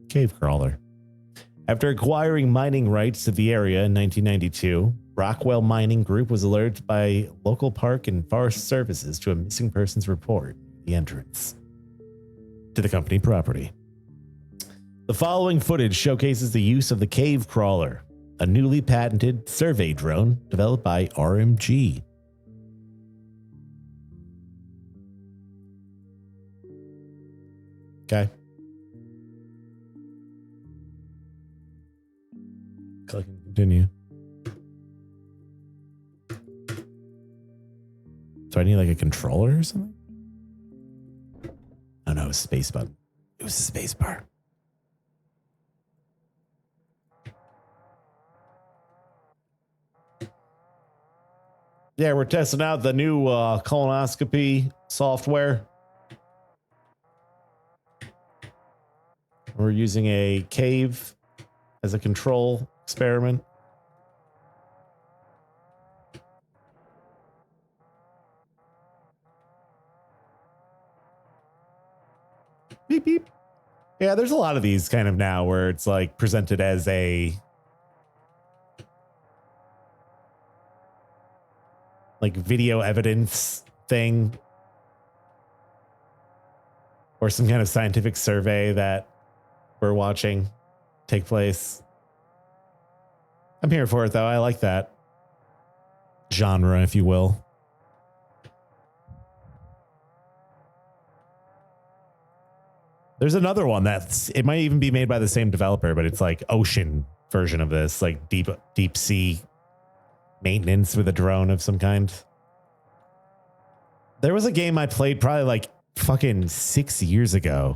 Cave crawler. After acquiring mining rights to the area in 1992, Rockwell Mining Group was alerted by local park and forest services to a missing persons report at the entrance to the company property. The following footage showcases the use of the cave crawler, a newly patented survey drone developed by RMG. Okay. Click and continue. So I need like a controller or something? Oh no, it was a space button. It was a space bar. Yeah, we're testing out the new colonoscopy software. We're using a cave as a control experiment. Beep, beep. Yeah, there's a lot of these kind of now where it's like presented as a like video evidence thing or some kind of scientific survey that we're watching take place. I'm here for it though. I like that genre, if you will. There's another one it might even be made by the same developer, but it's like ocean version of this, like deep sea maintenance with a drone of some kind. There was a game I played probably like fucking 6 years ago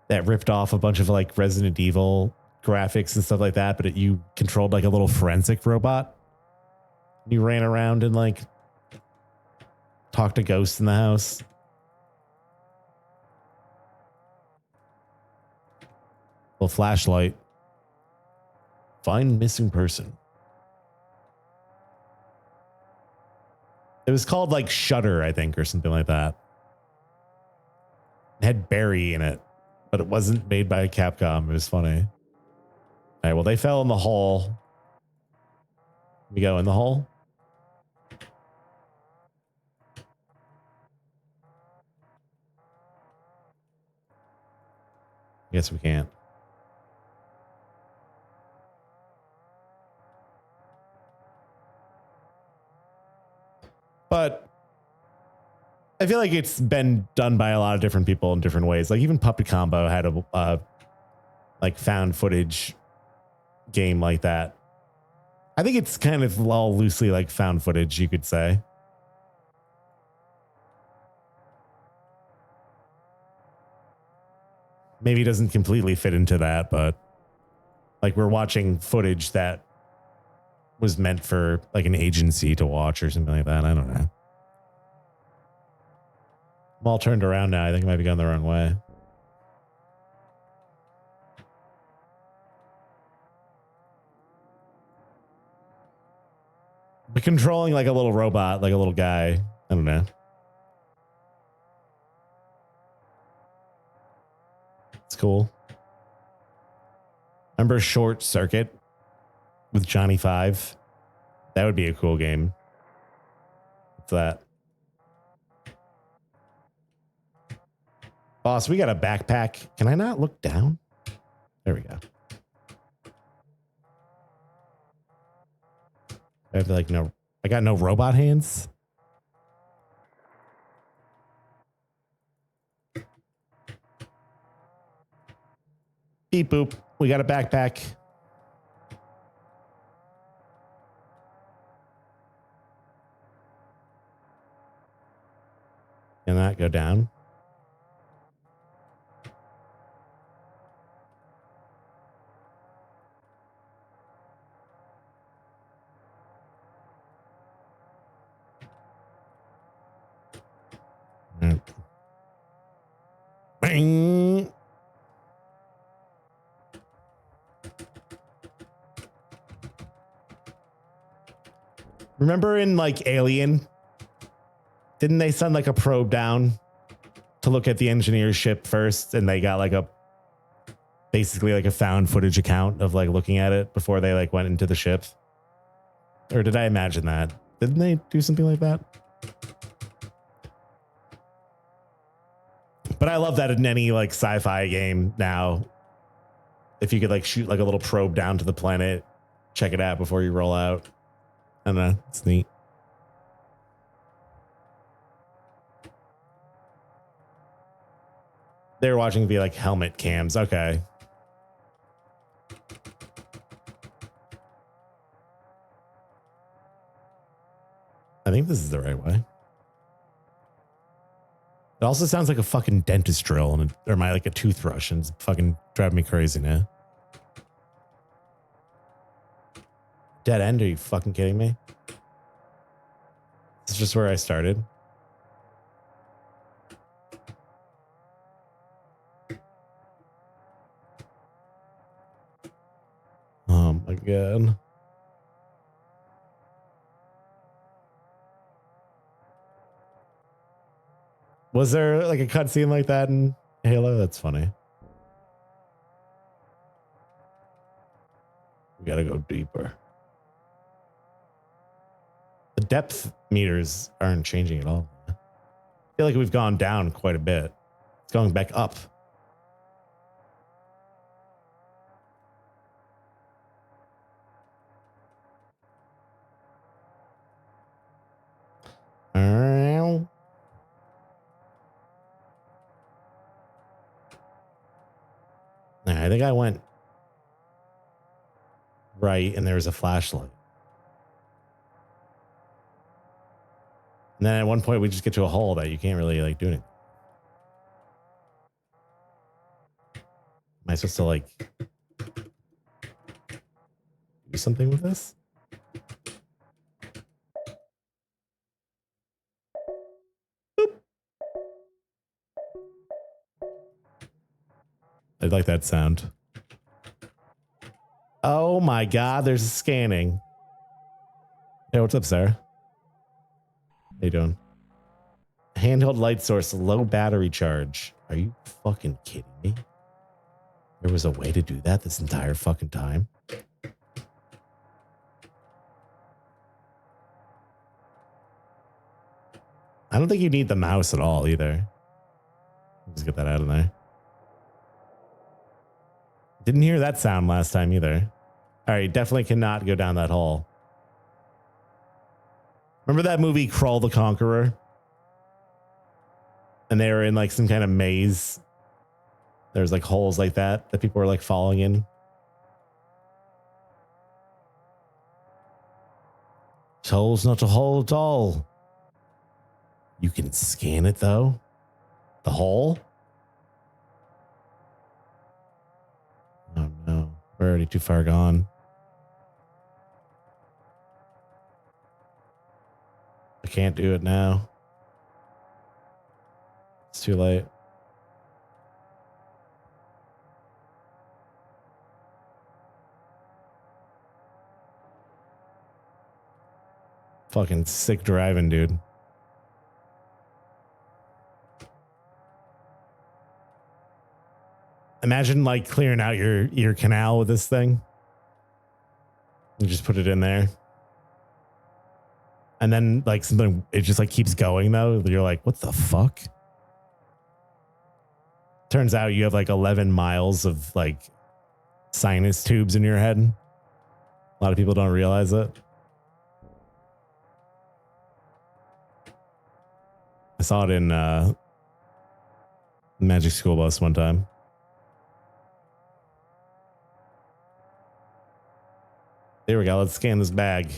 that ripped off a bunch of like Resident Evil graphics and stuff like that, but you controlled like a little forensic robot. You ran around and like talked to ghosts in the house. Little flashlight. Find missing person. It was called like Shutter, I think, or something like that. It had Barry in it, but it wasn't made by Capcom. It was funny. All right, well, they fell in the hole. We go in the hole. Guess we can't. But I feel like it's been done by a lot of different people in different ways. Like even Puppet Combo had a like found footage game like that. I think it's kind of all loosely like found footage, you could say. Maybe it doesn't completely fit into that, but like we're watching footage that was meant for like an agency to watch or something like that. I don't know. I'm all turned around now. I think I might be going the wrong way. But controlling like a little robot, like a little guy. I don't know. It's cool. Remember Short Circuit with Johnny Five? That would be a cool game. What's that? Boss, we got a backpack. Can I not look down? There we go. I have like I got no robot hands. Beep boop. We got a backpack. Can that go down? Bing. Remember in like Alien? Didn't they send like a probe down to look at the engineer's ship first, and they got like a basically like a found footage account of like looking at it before they like went into the ship. Or did I imagine that? Didn't they do something like that? But I love that in any like sci-fi game now, if you could like shoot like a little probe down to the planet, check it out before you roll out. I don't know. It's neat. They were watching via like helmet cams. Okay. I think this is the right way. It also sounds like a fucking dentist drill and or my like a toothbrush, and it's fucking driving me crazy now. Dead end? Are you fucking kidding me? This is just where I started. Oh my god. Was there like a cutscene like that in Halo? That's funny. We gotta go deeper. The depth meters aren't changing at all. I feel like we've gone down quite a bit. It's going back up. I think I went right and there was a flashlight. And then at one point we just get to a hole that you can't really like do anything. Am I supposed to like do something with this? Boop. I like that sound. Oh my god, there's scanning. Hey, what's up, Sarah? How you doing? Handheld light source, low battery charge. Are you fucking kidding me? There was a way to do that this entire fucking time? I don't think you need the mouse at all either. Let's get that out of there. Didn't hear that sound last time either. All right, definitely cannot go down that hole. Remember that movie Crawl the Conqueror? And they were in like some kind of maze. There's like holes like that people were like falling in. This hole's not a hole at all. You can scan it though. The hole? Oh no, we're already too far gone. I can't do it now. It's too late. Fucking sick driving, dude. Imagine like clearing out your canal with this thing. You just put it in there. And then like something, it just like keeps going though. You're like, what the fuck? Turns out you have like 11 miles of like sinus tubes in your head. A lot of people don't realize it. I saw it in Magic School Bus one time. There we go. Let's scan this bag.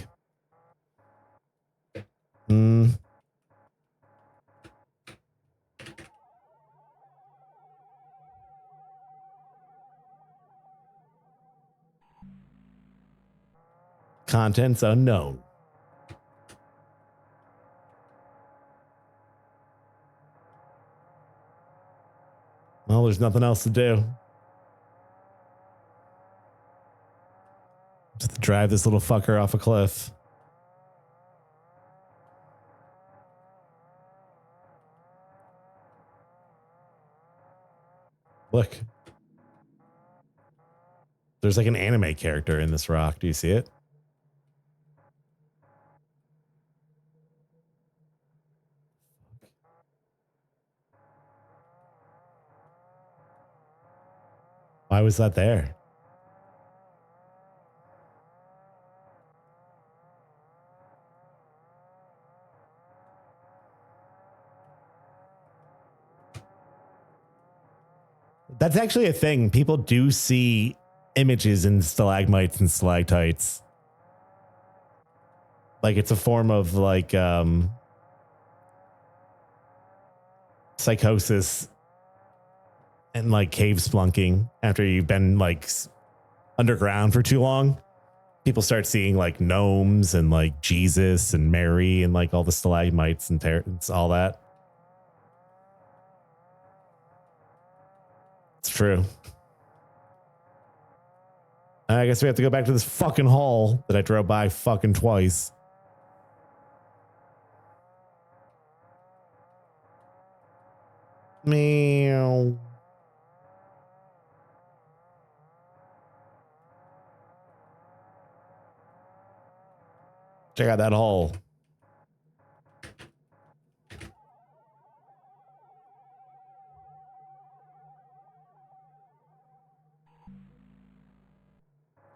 Contents unknown. Well, there's nothing else to do. Just to drive this little fucker off a cliff. Look. There's like an anime character in this rock. Do you see it? Why was that there? That's actually a thing. People do see images in stalagmites and stalactites. Like it's a form of like psychosis and like cave splunking after you've been like underground for too long. People start seeing like gnomes and like Jesus and Mary and like all the stalagmites and all that. It's true. I guess we have to go back to this fucking hall that I drove by fucking twice. Meow. Check out that hole.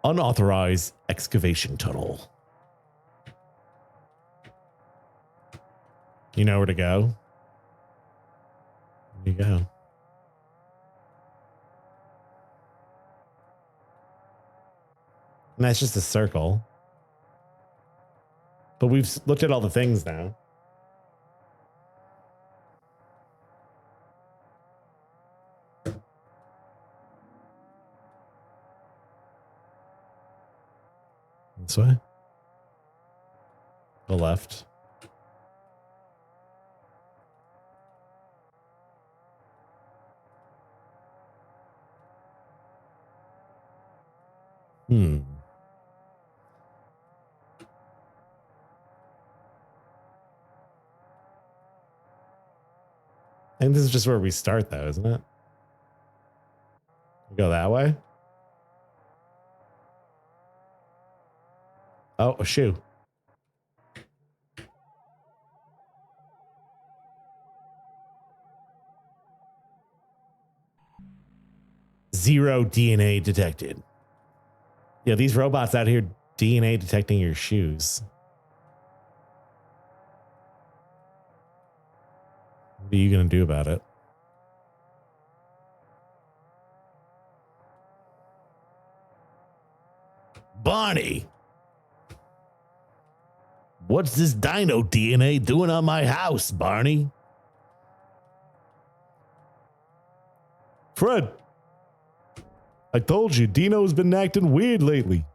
Unauthorized excavation tunnel. You know where to go? There you go. And that's just a circle. But we've looked at all the things now. This way. Go left. I think this is just where we start, though, isn't it? We go that way. Oh, a shoe. Zero DNA detected. Yeah, these robots out here DNA detecting your shoes. What are you going to do about it? Barney! What's this dino DNA doing on my house, Barney? Fred! I told you, Dino's been acting weird lately.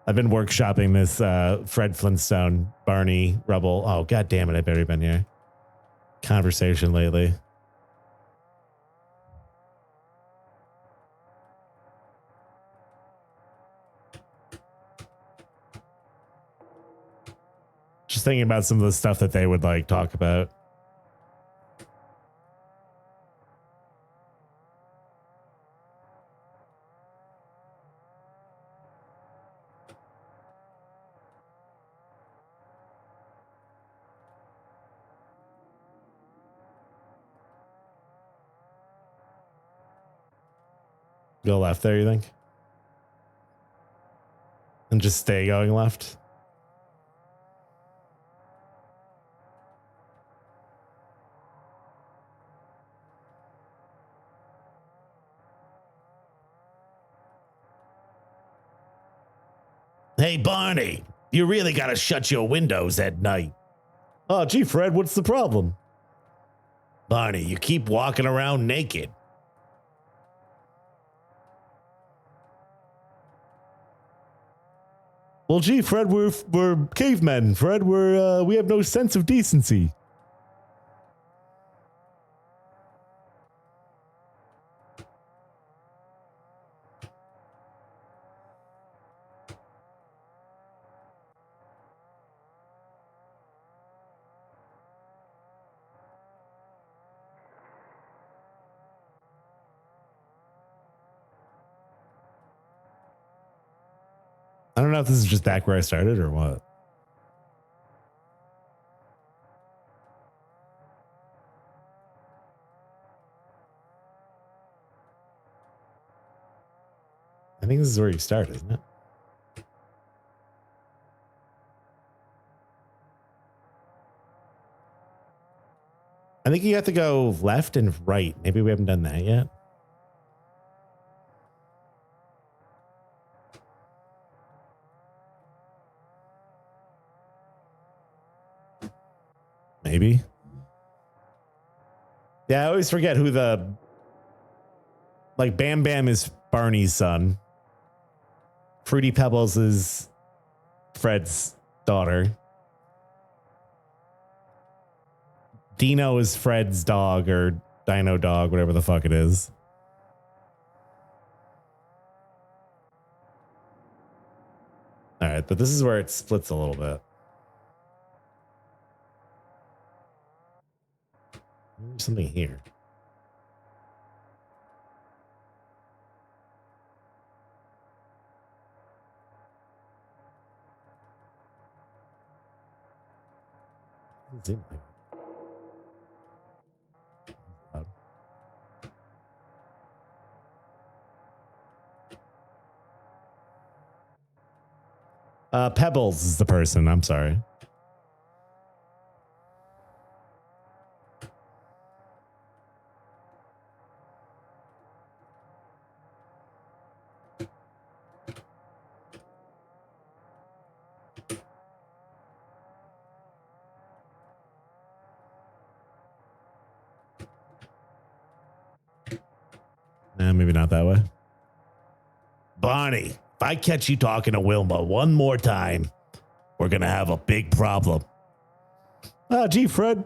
I've been workshopping this Fred Flintstone, Barney, Rubble. Oh, god damn it, I've already been here. Conversation lately. Just thinking about some of the stuff that they would like talk about. Go left there, you think? And just stay going left? Hey, Barney, you really gotta shut your windows at night. Oh, gee, Fred, what's the problem? Barney, you keep walking around naked. Well, gee, Fred, we're cavemen. Fred, we have no sense of decency. I don't know if this is just back where I started or what. I think this is where you start, isn't it? I think you have to go left and right. Maybe we haven't done that yet. Maybe. Yeah, I always forget who the... Like, Bam Bam is Barney's son. Fruity Pebbles is Fred's daughter. Dino is Fred's dog or Dino dog, whatever the fuck it is. All right, but this is where it splits a little bit. There's something here. What's in there? Pebbles is the person. I'm sorry. Nah, maybe not that way. Barney, if I catch you talking to Wilma one more time, we're going to have a big problem. Ah, gee, Fred.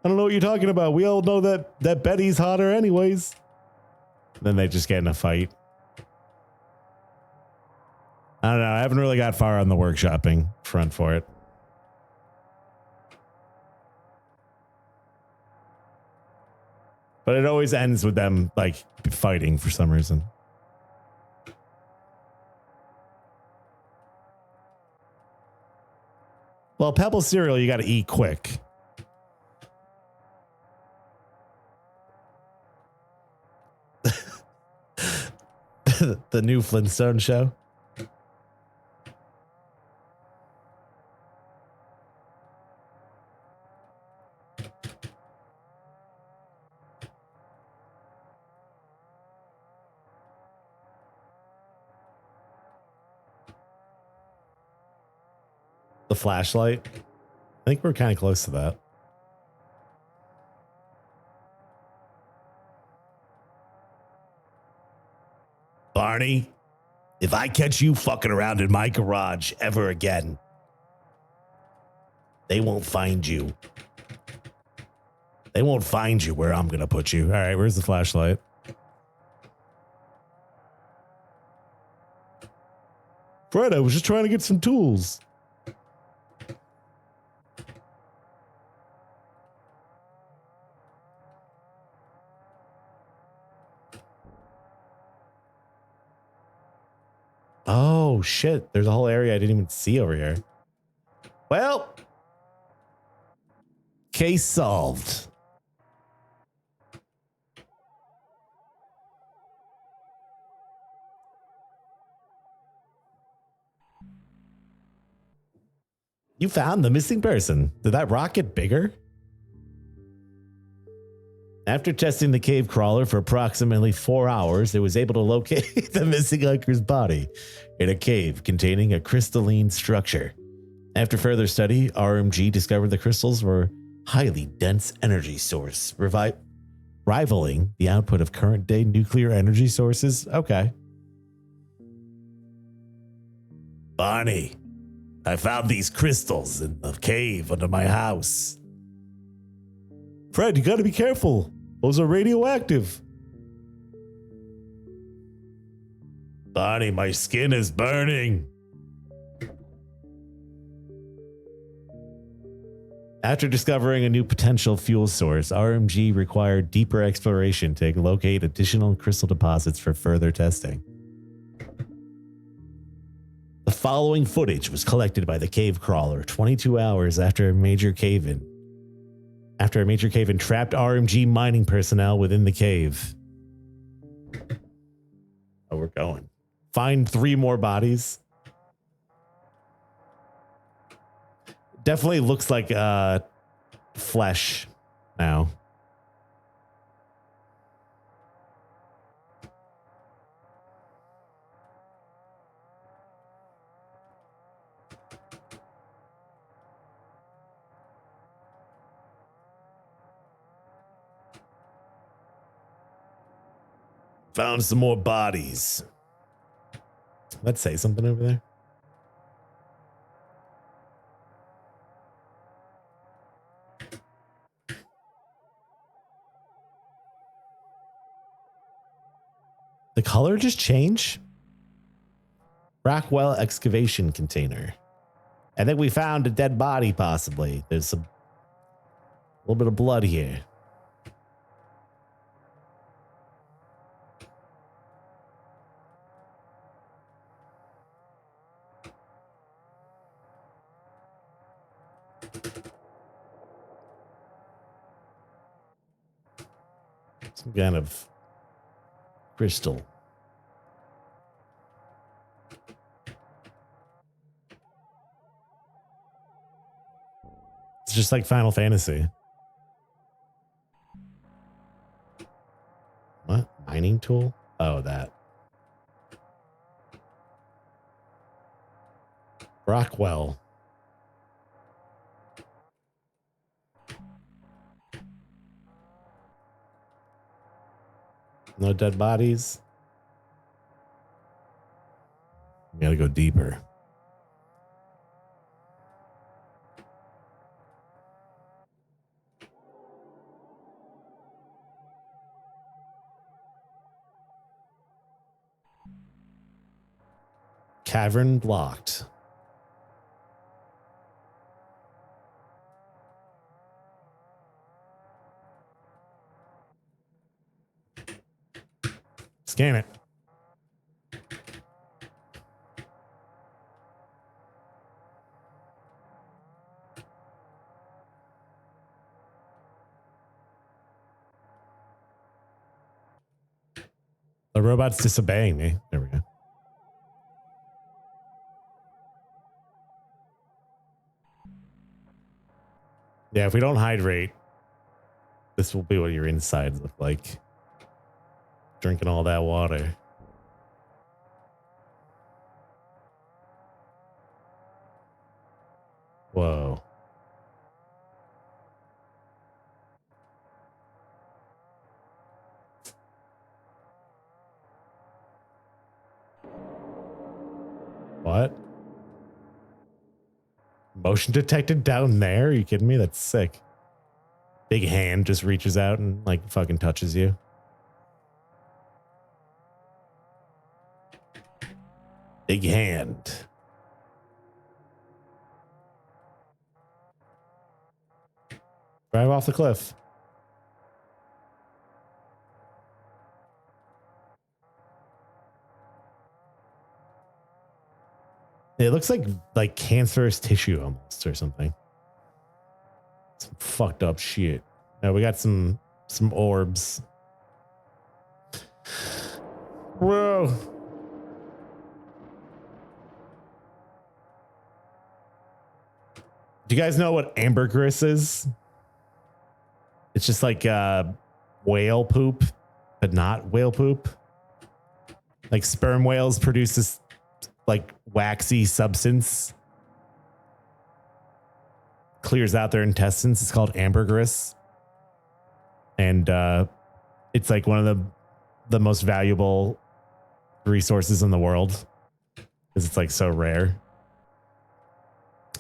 I don't know what you're talking about. We all know that Betty's hotter anyways. Then they just get in a fight. I don't know. I haven't really got far on the workshopping front for it. But it always ends with them, like, fighting for some reason. Well, Pebble cereal, you got to eat quick. The new Flintstone show. The flashlight. I think we're kind of close to that. Barney, if I catch you fucking around in my garage ever again, they won't find you. They won't find you where I'm going to put you. All right, where's the flashlight? Fred, I was just trying to get some tools. Oh, shit. There's a whole area I didn't even see over here. Well, case solved. You found the missing person. Did that rock get bigger? After testing the cave crawler for approximately 4 hours, it was able to locate the missing hiker's body in a cave containing a crystalline structure. After further study, RMG discovered the crystals were highly dense energy source, rivaling the output of current-day nuclear energy sources. Okay. Barney, I found these crystals in the cave under my house. Fred, you gotta be careful. Those are radioactive. Barney, my skin is burning. After discovering a new potential fuel source, RMG required deeper exploration to locate additional crystal deposits for further testing. The following footage was collected by the cave crawler 22 hours after a major cave-in. After a major cave-in trapped RMG mining personnel within the cave. Oh, we're going. Find 3 more bodies. Definitely looks like flesh now. Found some more bodies. Let's say something over there. The color just changed? Rockwell excavation container. I think we found a dead body, possibly. There's a little bit of blood here. Some kind of crystal. It's just like Final Fantasy. What? Mining tool? Oh, that. Rockwell. No dead bodies. We gotta go deeper. Cavern blocked. Scan it. The robot's disobeying me. There we go. Yeah, if we don't hydrate, this will be what your insides look like. Drinking all that water. Whoa. What? Motion detected down there? Are you kidding me? That's sick. Big hand just reaches out and like fucking touches you. Big hand. Drive off the cliff. It looks like cancerous tissue almost or something. Some fucked up shit. Now we got some orbs. Whoa. Do you guys know what ambergris is? It's just like whale poop, but not whale poop. Like sperm whales produce this like waxy substance. Clears out their intestines. It's called ambergris. And it's like one of the most valuable resources in the world because it's like so rare.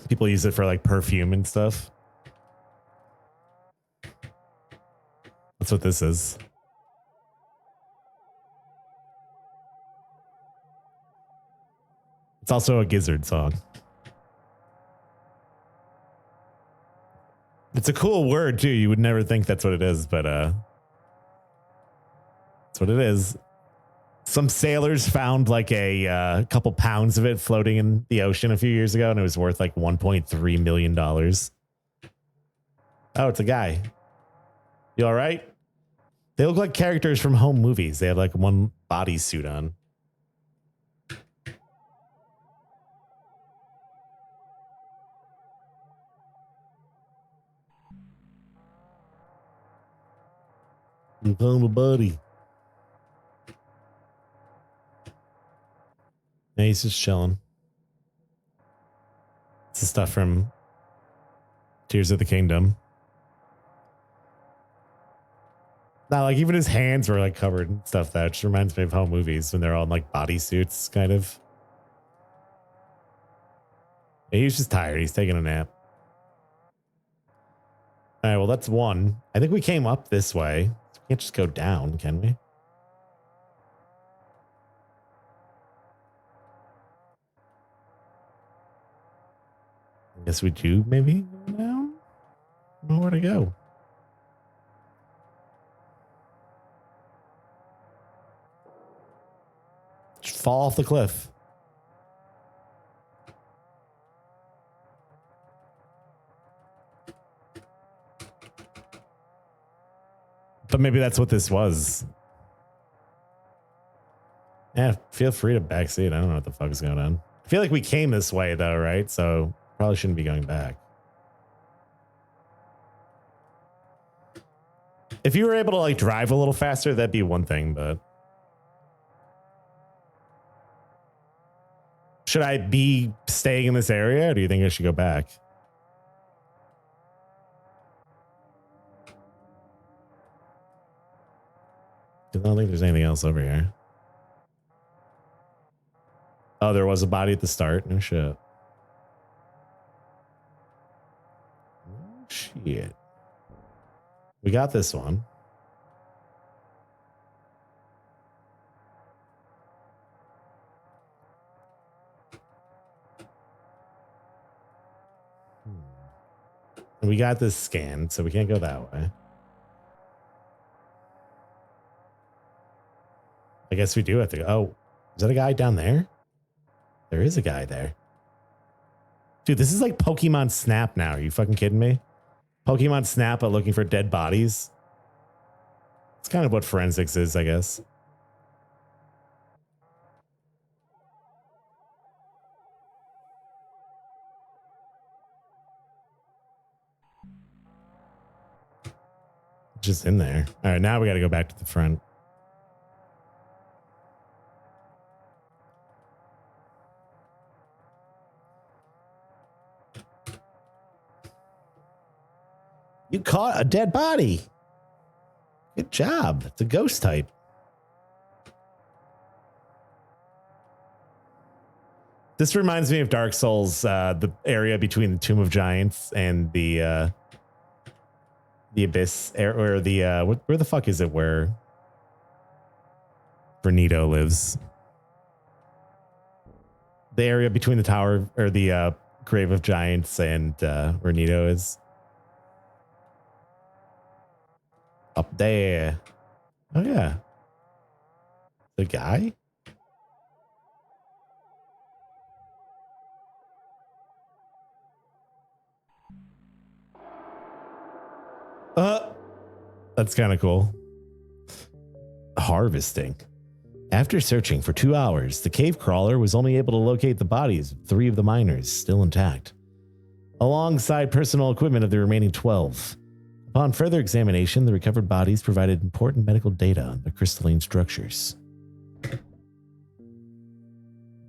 People use it for like perfume and stuff. That's what this is. It's also a Gizzard song. It's a cool word too. You would never think that's what it is, but that's what it is. Some sailors found like a couple pounds of it floating in the ocean a few years ago, and it was worth like $1.3 million. Oh, it's a guy. You all right? They look like characters from home movies. They have like one bodysuit on. You found a buddy. Yeah, he's just chilling. It's the stuff from Tears of the Kingdom. Now, like, even his hands were like covered and stuff. That just reminds me of home movies when they're all in like bodysuits, kind of. Yeah, he's just tired. He's taking a nap. All right, well, that's one. I think we came up this way. We can't just go down, can we? I guess we do maybe go down? I don't know where to go. Just fall off the cliff. But maybe that's what this was. Yeah, feel free to backseat. I don't know what the fuck is going on. I feel like we came this way though, right? So probably shouldn't be going back. If you were able to like drive a little faster, that'd be one thing, but should I be staying in this area or do you think I should go back? I don't think there's anything else over here. Oh, there was a body at the start. No shit. Oh, shit. We got this one. We got this scanned, so we can't go that way. I guess we do have to go. Oh, is that a guy down there? There is a guy there. Dude, this is like Pokemon Snap now. Are you fucking kidding me? Pokemon Snap but looking for dead bodies. It's kind of what forensics is, I guess. Just in there. All right, now we got to go back to the front. You caught a dead body. Good job. It's a ghost type. This reminds me of Dark Souls, the area between the Tomb of Giants and the Abyss, or the where the fuck is it where Vernito lives? The area between the tower or the Grave of Giants and Vernito is. Up there. Oh, yeah. The guy? That's kind of cool. Harvesting. After searching for 2 hours, the cave crawler was only able to locate the bodies of 3 of the miners still intact, alongside personal equipment of the remaining 12. Upon further examination, the recovered bodies provided important medical data on the crystalline structures.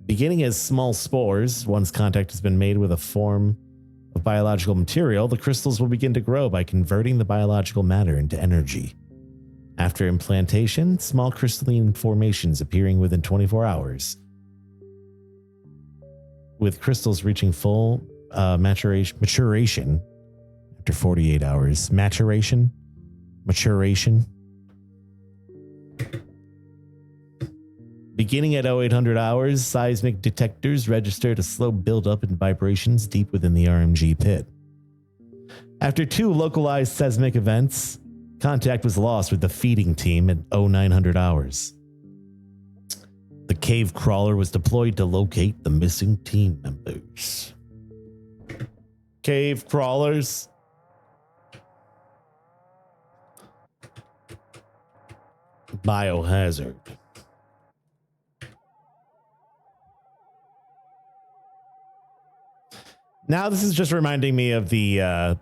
Beginning as small spores, once contact has been made with a form of biological material, the crystals will begin to grow by converting the biological matter into energy. After implantation, small crystalline formations appearing within 24 hours, with crystals reaching full maturation after 48 hours. Maturation. Beginning at 0800 hours, seismic detectors registered a slow buildup in vibrations deep within the RMG pit. After 2 localized seismic events, contact was lost with the feeding team at 0900 hours. The cave crawler was deployed to locate the missing team members. Cave crawlers. Biohazard. Now this is just reminding me of the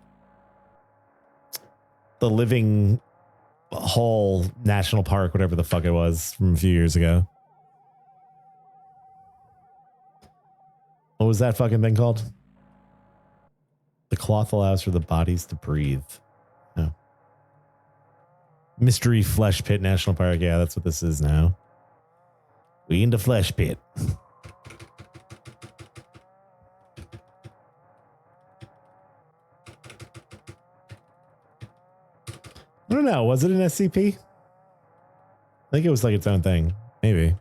Living Hall National Park, whatever the fuck it was from a few years ago. What was that fucking thing called? The cloth allows for the bodies to breathe. No. Mystery Flesh Pit National Park. Yeah, that's what this is now. We in the flesh pit. I don't know. Was it an SCP? I think it was like its own thing. Maybe.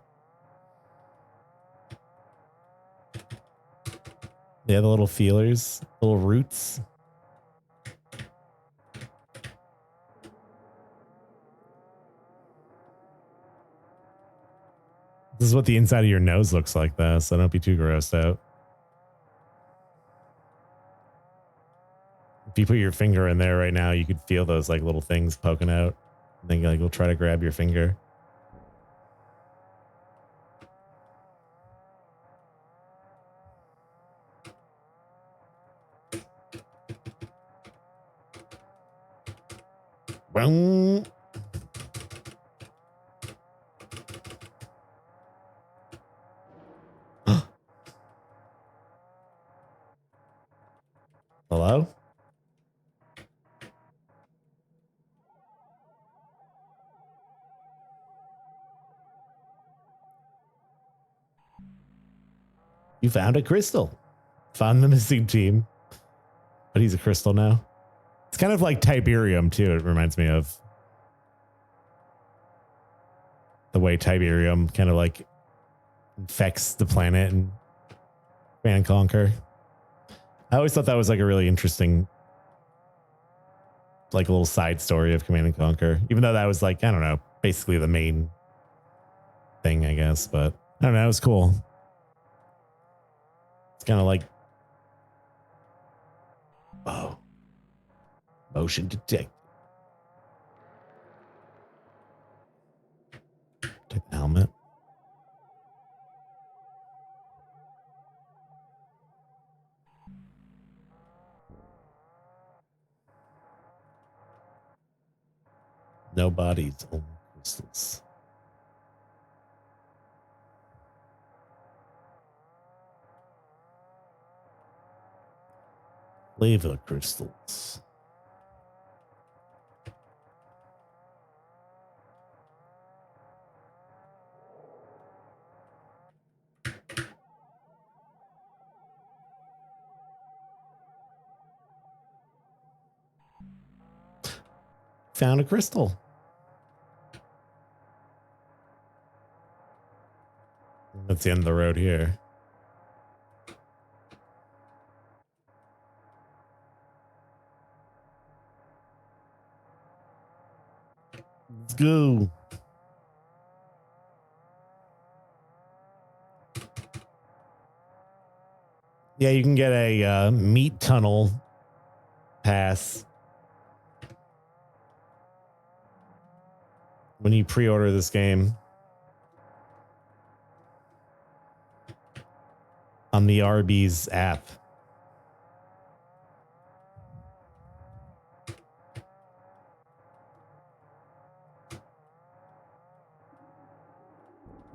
Yeah, the little feelers, little roots. This is what the inside of your nose looks like, though, so don't be too grossed out. If you put your finger in there right now, you could feel those like little things poking out. And then like we'll try to grab your finger. Boom. Hello? You found a crystal. Found the missing team. But he's a crystal now. It's kind of like Tiberium, too. It reminds me of the way Tiberium kind of like infects the planet and Command and Conquer. I always thought that was like a really interesting, like a little side story of Command and Conquer, even though that was like, I don't know, basically the main thing, I guess. But I don't know, it was cool. It's kind of like, oh, motion detect. Take the helmet. No bodies, only crystals. Lava crystals. Found a crystal. That's the end of the road here. Let's go. Yeah, you can get a meat tunnel pass when you pre-order this game on the Arby's app.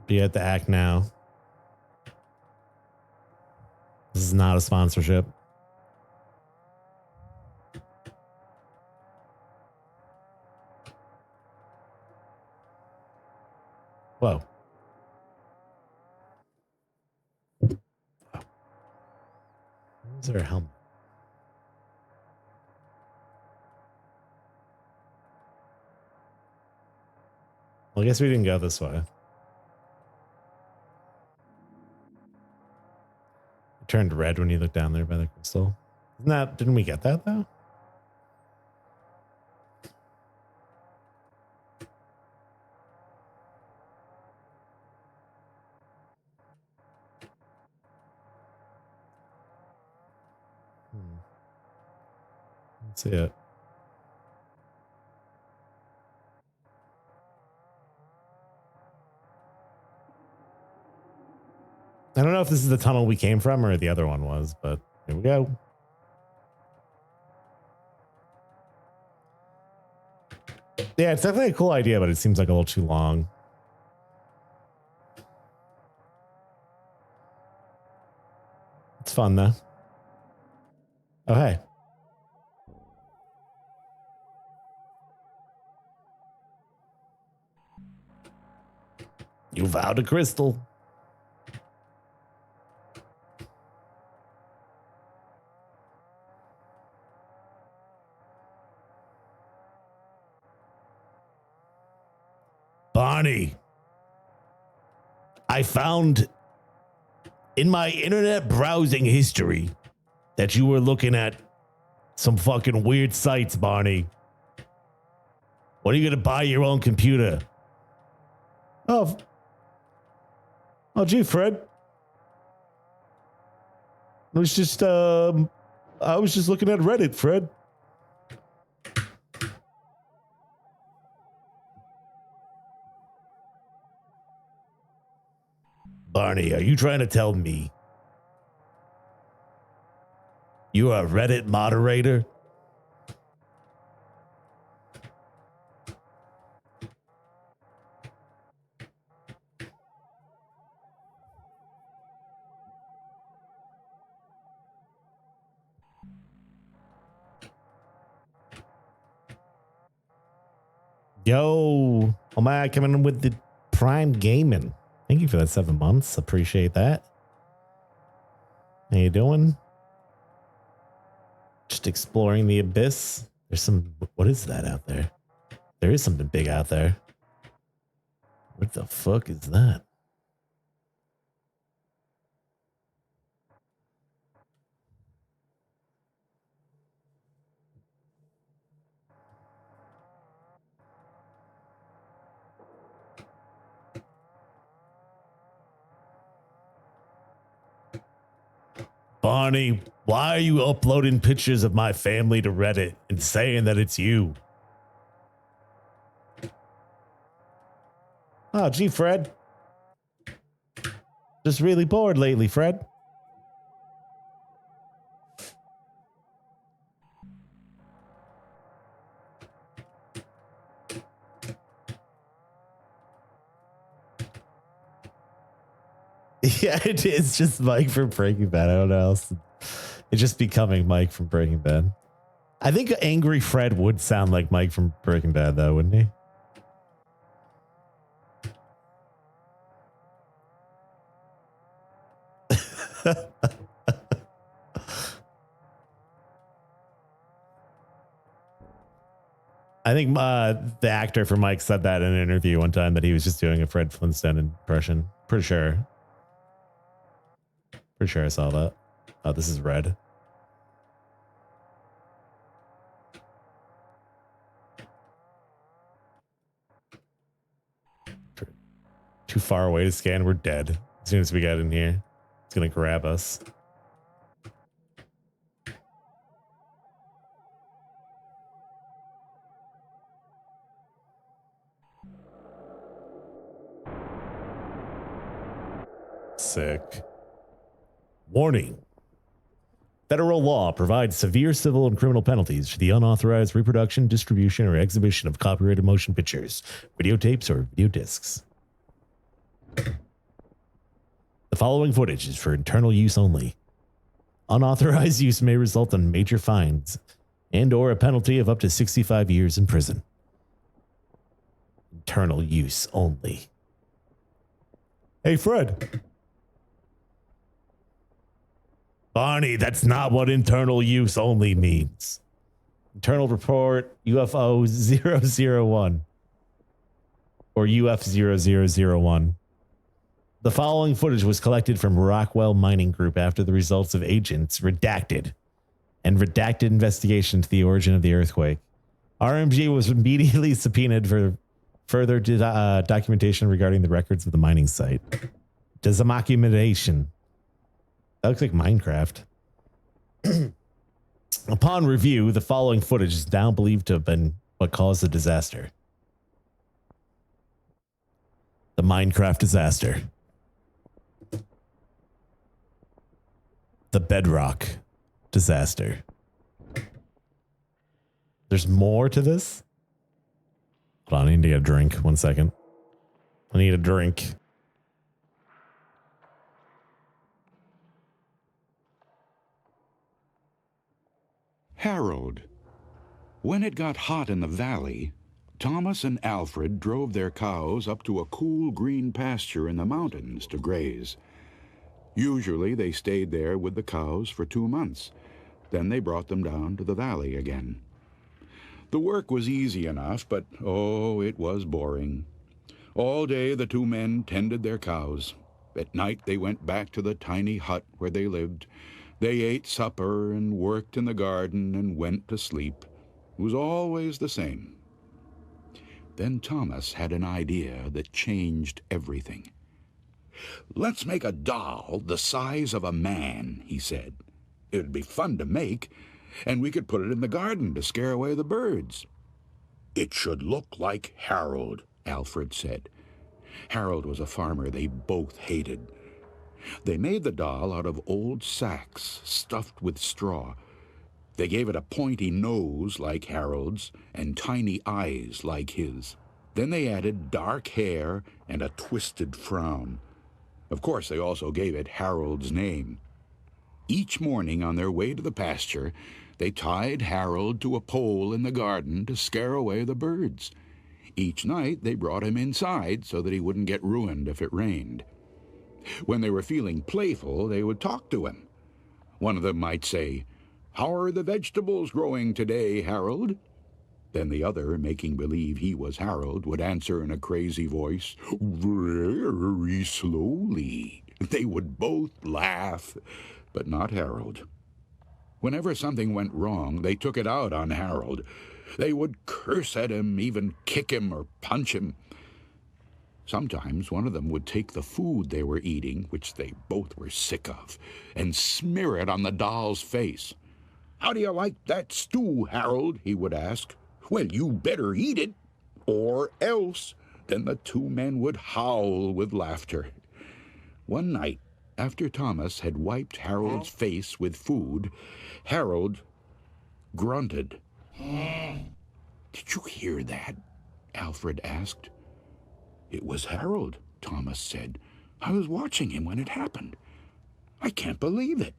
You have to act now. This is not a sponsorship. Whoa. Is there a helmet? Well, I guess we didn't go this way. It turned red when you looked down there by the crystal. Didn't we get that though? See it. I don't know if this is the tunnel we came from or the other one was, but here we go. Yeah, it's definitely a cool idea, but it seems like a little too long. It's fun though. Oh, hey. You vowed a crystal. Barney, I found in my internet browsing history that you were looking at some fucking weird sites, Barney. When are you going to buy your own computer? Oh, gee, Fred. I was just looking at Reddit, Fred. Barney, are you trying to tell me you're a Reddit moderator? Yo, Omar coming in with the Prime Gaming. Thank you for that 7 months. Appreciate that. How you doing? Just exploring the abyss. There's some, what is that out there? There is something big out there. What the fuck is that? Barney, why are you uploading pictures of my family to Reddit and saying that it's you? Oh, gee, Fred. Just really bored lately, Fred. Yeah, it is just Mike from Breaking Bad. I don't know else. It's just becoming Mike from Breaking Bad. I think Angry Fred would sound like Mike from Breaking Bad, though, wouldn't he? I think the actor for Mike said that in an interview one time that he was just doing a Fred Flintstone impression. Pretty sure. Pretty sure I saw that. Oh, this is red. Too far away to scan. We're dead. As soon as we get in here, it's going to grab us. Sick. Warning. Federal law provides severe civil and criminal penalties for the unauthorized reproduction, distribution, or exhibition of copyrighted motion pictures, videotapes, or video discs. The following footage is for internal use only. Unauthorized use may result in major fines and or a penalty of up to 65 years in prison. Internal use only. Hey, Fred. Barney, that's not what internal use only means. Internal report UFO 001 or UF 0001. The following footage was collected from Rockwell Mining Group after the results of agents redacted investigation into the origin of the earthquake. RMG was immediately subpoenaed for further documentation regarding the records of the mining site. Documentation. That looks like Minecraft. Upon review, the following footage is now believed to have been what caused the disaster. The Minecraft disaster. The Bedrock disaster. There's more to this? Hold on, I need to get a drink. 1 second. I need a drink. Harold. When it got hot in the valley, Thomas and Alfred drove their cows up to a cool green pasture in the mountains to graze. Usually they stayed there with the cows for 2 months. Then they brought them down to the valley again. The work was easy enough, but oh, it was boring. All day the two men tended their cows. At night they went back to the tiny hut where they lived. They ate supper and worked in the garden and went to sleep. It was always the same. Then Thomas had an idea that changed everything. "Let's make a doll the size of a man," he said. "It'd be fun to make, and we could put it in the garden to scare away the birds." "It should look like Harold," Alfred said. Harold was a farmer they both hated. They made the doll out of old sacks stuffed with straw. They gave it a pointy nose like Harold's and tiny eyes like his. Then they added dark hair and a twisted frown. Of course, they also gave it Harold's name. Each morning on their way to the pasture, they tied Harold to a pole in the garden to scare away the birds. Each night they brought him inside so that he wouldn't get ruined if it rained. When they were feeling playful, they would talk to him. One of them might say, "How are the vegetables growing today, Harold?" Then the other, making believe he was Harold, would answer in a crazy voice, "Very slowly." They would both laugh, but not Harold. Whenever something went wrong, they took it out on Harold. They would curse at him, even kick him or punch him. Sometimes one of them would take the food they were eating, which they both were sick of, and smear it on the doll's face. "How do you like that stew, Harold?" he would ask. "Well, you better eat it, or else." Then the two men would howl with laughter. One night, after Thomas had wiped Harold's face with food, Harold grunted. "Did you hear that?" Alfred asked. "It was Harold," Thomas said. "I was watching him when it happened. I can't believe it."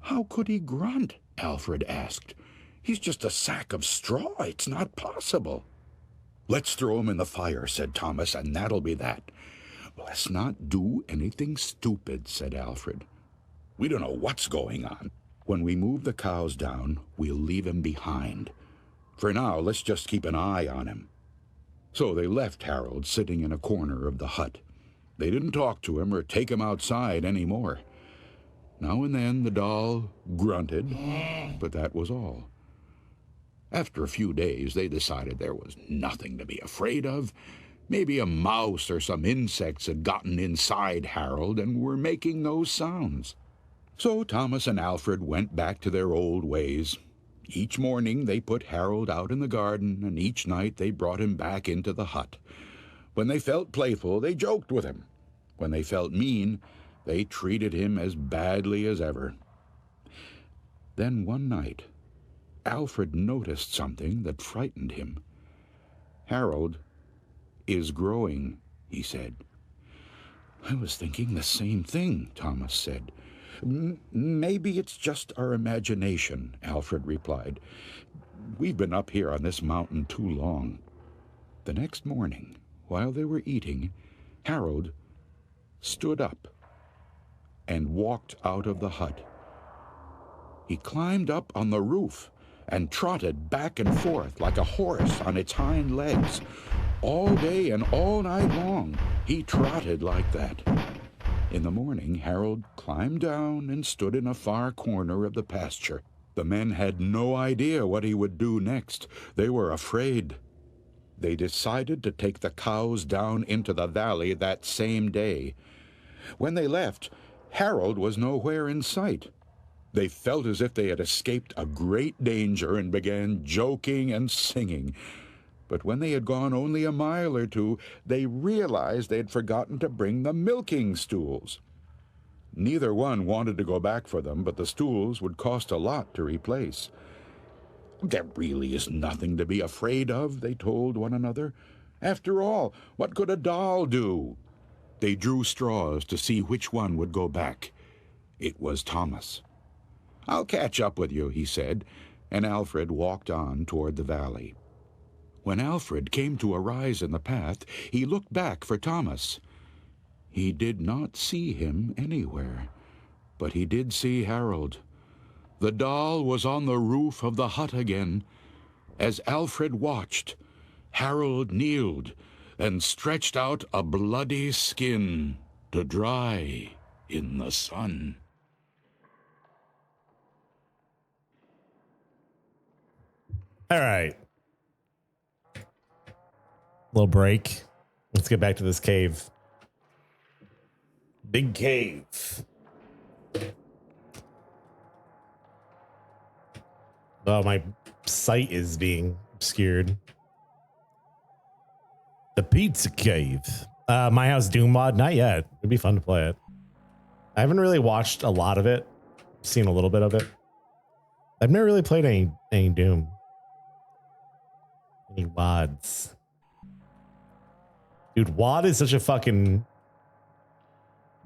"How could he grunt?" Alfred asked. "He's just a sack of straw. It's not possible." "Let's throw him in the fire," said Thomas, "and that'll be that." "Let's not do anything stupid," said Alfred. "We don't know what's going on. When we move the cows down, we'll leave him behind. For now, let's just keep an eye on him." So they left Harold sitting in a corner of the hut. They didn't talk to him or take him outside any more. Now and then the doll grunted, but that was all. After a few days, they decided there was nothing to be afraid of. Maybe a mouse or some insects had gotten inside Harold and were making those sounds. So Thomas and Alfred went back to their old ways. Each morning they put Harold out in the garden, and each night they brought him back into the hut. When they felt playful, they joked with him. When they felt mean, they treated him as badly as ever. Then one night, Alfred noticed something that frightened him. "Harold is growing," he said. "I was thinking the same thing," Thomas said. "Maybe it's just our imagination," Alfred replied. "We've been up here on this mountain too long." The next morning, while they were eating, Harold stood up and walked out of the hut. He climbed up on the roof and trotted back and forth like a horse on its hind legs. All day and all night long, he trotted like that. In the morning, Harold climbed down and stood in a far corner of the pasture. The men had no idea what he would do next. They were afraid. They decided to take the cows down into the valley that same day. When they left, Harold was nowhere in sight. They felt as if they had escaped a great danger and began joking and singing. But when they had gone only a mile or two, they realized they had forgotten to bring the milking stools. Neither one wanted to go back for them, but the stools would cost a lot to replace. There really is nothing to be afraid of, they told one another. After all, what could a doll do? They drew straws to see which one would go back. It was Thomas. I'll catch up with you, he said, and Alfred walked on toward the valley. When Alfred came to a rise in the path, he looked back for Thomas. He did not see him anywhere, but he did see Harold. The doll was on the roof of the hut again. As Alfred watched, Harold kneeled and stretched out a bloody skin to dry in the sun. All right. Little break. Let's get back to this cave. Big cave. Oh, my sight is being obscured. The Pizza Cave. My House Doom mod? Not yet. It'd be fun to play it. I haven't really watched a lot of it. Seen a little bit of it. I've never really played any Doom. Any WODs. Dude, WOD is such a fucking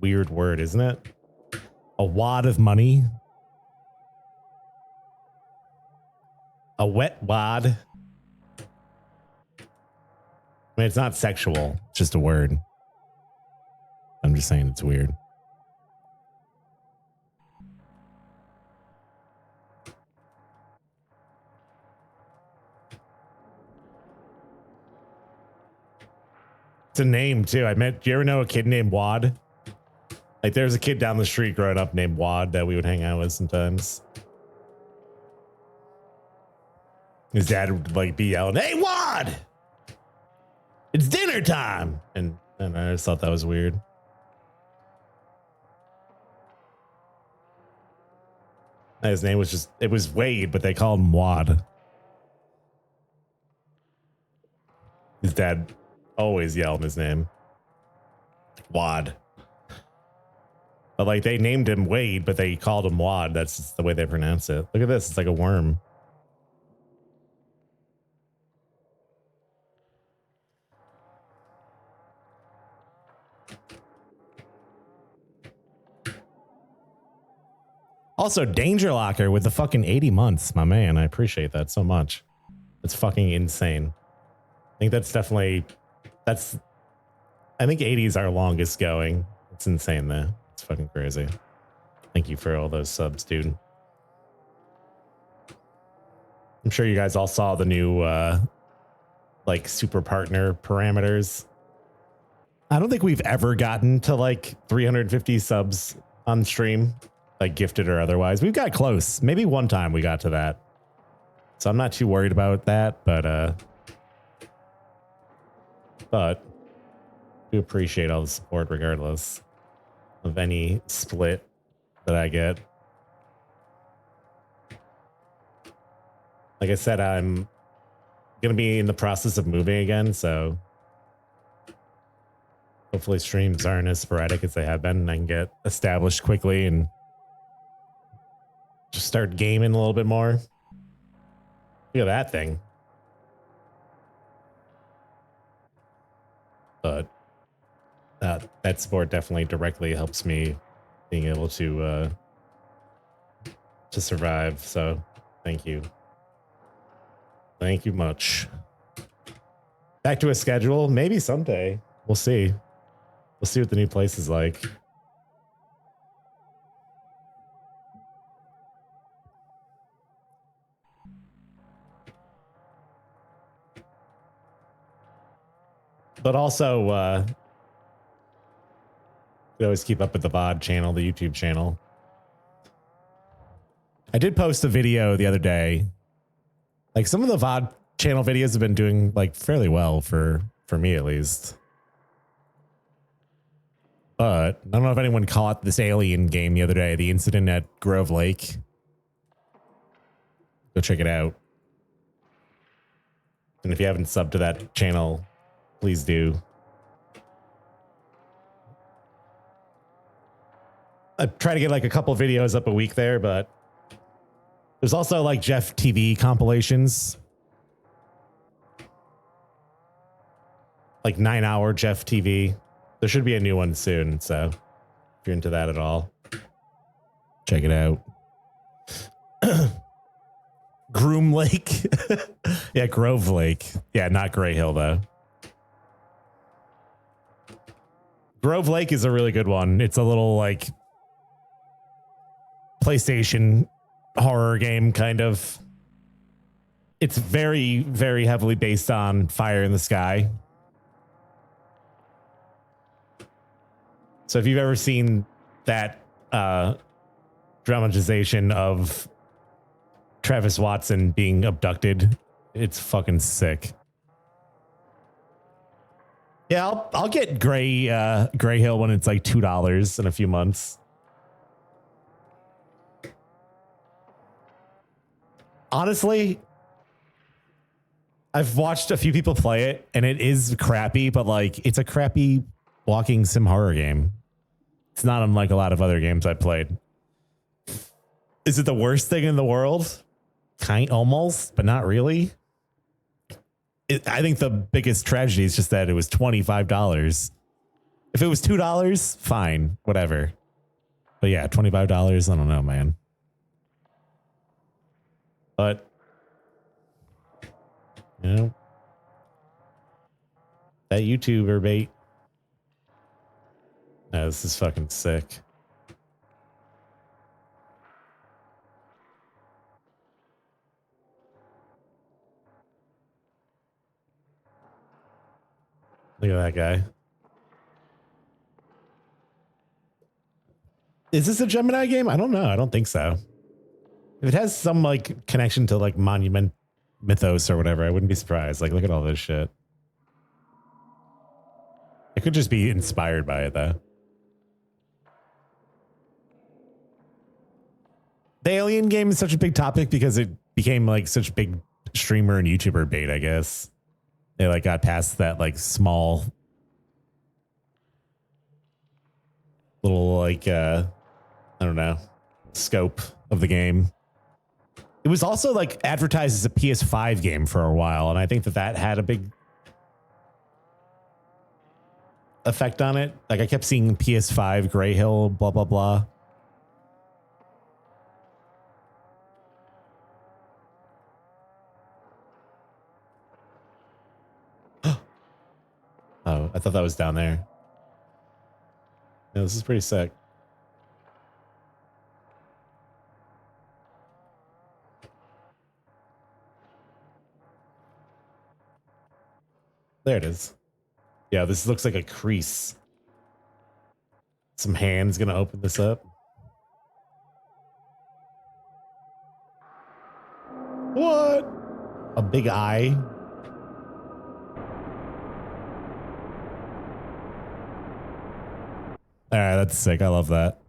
weird word, isn't it? A wad of money. A wet wad. I mean, it's not sexual. It's just a word. I'm just saying it's weird. It's a name too. Do you ever know a kid named Wad? Like there's a kid down the street growing up named Wad that we would hang out with sometimes. His dad would like be yelling, "Hey Wad! It's dinner time!" And I just thought that was weird. His name was it was Wade, but they called him Wad. His dad always yelled his name. Wad. But like they named him Wade, but they called him Wad. That's just the way they pronounce it. Look at this. It's like a worm. Also, Danger Locker with the fucking 80 months, my man. I appreciate that so much. It's fucking insane. I think that's definitely, I think 80 is our longest going. It's insane though. It's fucking crazy. Thank you for all those subs, dude. I'm sure you guys all saw the new, like super partner parameters. I don't think we've ever gotten to like 350 subs on stream. Like gifted or otherwise. We've got close. Maybe one time we got to that. So I'm not too worried about that, but do appreciate all the support regardless of any split that I get. Like I said, I'm gonna be in the process of moving again, so hopefully streams aren't as sporadic as they have been and I can get established quickly and just start gaming a little bit more. Look at that thing. But that support definitely directly helps me being able to survive. So thank you. Thank you much. Back to a schedule. Maybe someday. We'll see. We'll see what the new place is like. But also, we always keep up with the VOD channel, the YouTube channel. I did post a video the other day. Like some of the VOD channel videos have been doing like fairly well for me at least. But I don't know if anyone caught this alien game the other day, the incident at Grove Lake. Go check it out. And if you haven't subbed to that channel, please do. I try to get like a couple videos up a week there, but there's also like Jeff TV compilations. Like 9-hour Jeff TV. There should be a new one soon, so if you're into that at all, check it out. Groom Lake. Yeah, Grove Lake. Yeah, not Gray Hill, though. Grove Lake is a really good one. It's a little like PlayStation horror game, kind of. It's very, very heavily based on Fire in the Sky. So if you've ever seen that dramatization of Travis Watson being abducted, it's fucking sick. Yeah, I'll get Gray Hill when it's like $2 in a few months. Honestly, I've watched a few people play it and it is crappy, but like it's a crappy walking sim horror game. It's not unlike a lot of other games I've played. Is it the worst thing in the world? Kind almost, but not really. I think the biggest tragedy is just that it was $25. If it was $2, fine, whatever. But yeah, $25, I don't know, man. But, you know, that YouTuber bait. No, this is fucking sick. Look at that guy. Is this a Gemini game? I don't know. I don't think so. If it has some like connection to like Monument Mythos or whatever, I wouldn't be surprised. Like, look at all this shit. It could just be inspired by it, though. The alien game is such a big topic because it became like such big streamer and YouTuber bait, I guess. They like got past that like small little like I don't know, scope of the game. It was also like advertised as a PS5 game for a while, and I think that had a big effect on it. Like I kept seeing PS5 Gray Hill blah blah blah. Oh, I thought that was down there. No, this is pretty sick. There it is. Yeah, this looks like a crease. Some hands gonna open this up. What? A big eye. All right, that's sick. I love that.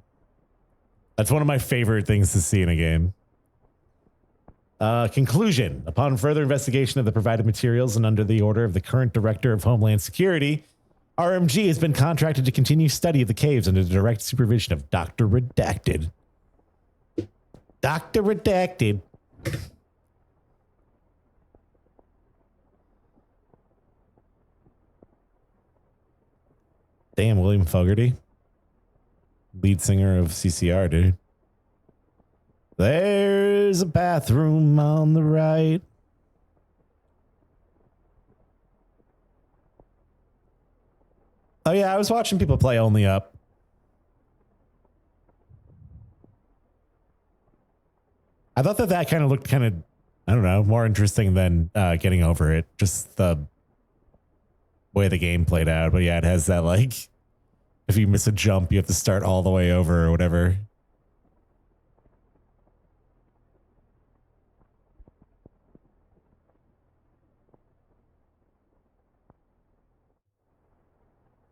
That's one of my favorite things to see in a game. Conclusion. Upon further investigation of the provided materials and under the order of the current Director of Homeland Security, RMG has been contracted to continue study of the caves under the direct supervision of Dr. Redacted. Dr. Redacted. Damn, William Fogarty. Lead singer of CCR, dude. There's a bathroom on the right. Oh yeah, I was watching people play Only Up. I thought that kind of looked kind of, I don't know, more interesting than Getting Over It. Just the way the game played out. But yeah, it has that like, if you miss a jump, you have to start all the way over or whatever.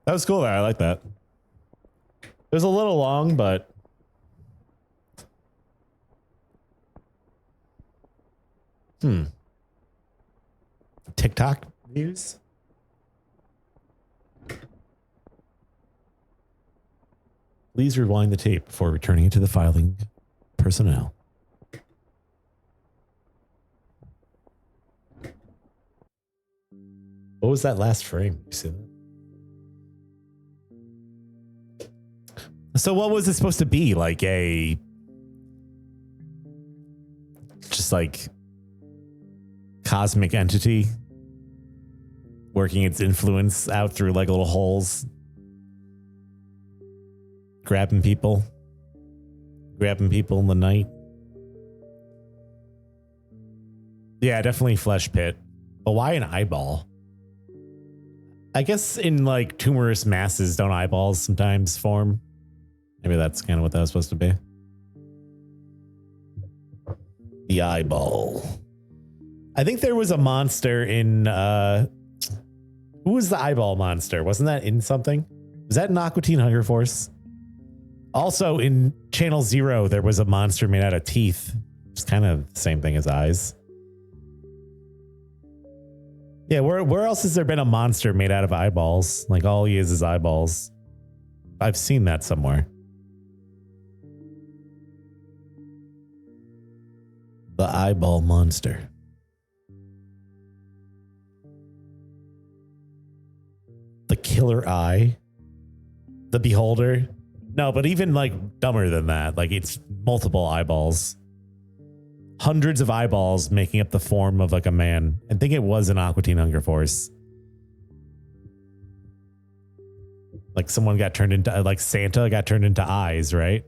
That was cool though. I like that. was a little long, but TikTok views. Please rewind the tape before returning it to the filing personnel. What was that last frame? You see that? So what was it supposed to be? Like just like cosmic entity working its influence out through like little holes, grabbing people in the night. Yeah, definitely flesh pit. But why an eyeball? I guess in like tumorous masses, don't eyeballs sometimes form? Maybe that's kind of what that was supposed to be. The eyeball. I think there was a monster in who was the eyeball monster? Wasn't that in something? Was that in Aqua Teen Hunger Force? Also in Channel Zero, there was a monster made out of teeth. It's kind of the same thing as eyes. Yeah, where else has there been a monster made out of eyeballs? Like all he is eyeballs. I've seen that somewhere. The eyeball monster. The killer eye. The beholder. No, but even like dumber than that. Like it's multiple eyeballs. Hundreds of eyeballs making up the form of like a man. I think it was an Aqua Teen Hunger Force. Like someone got turned into, like Santa got turned into eyes, right?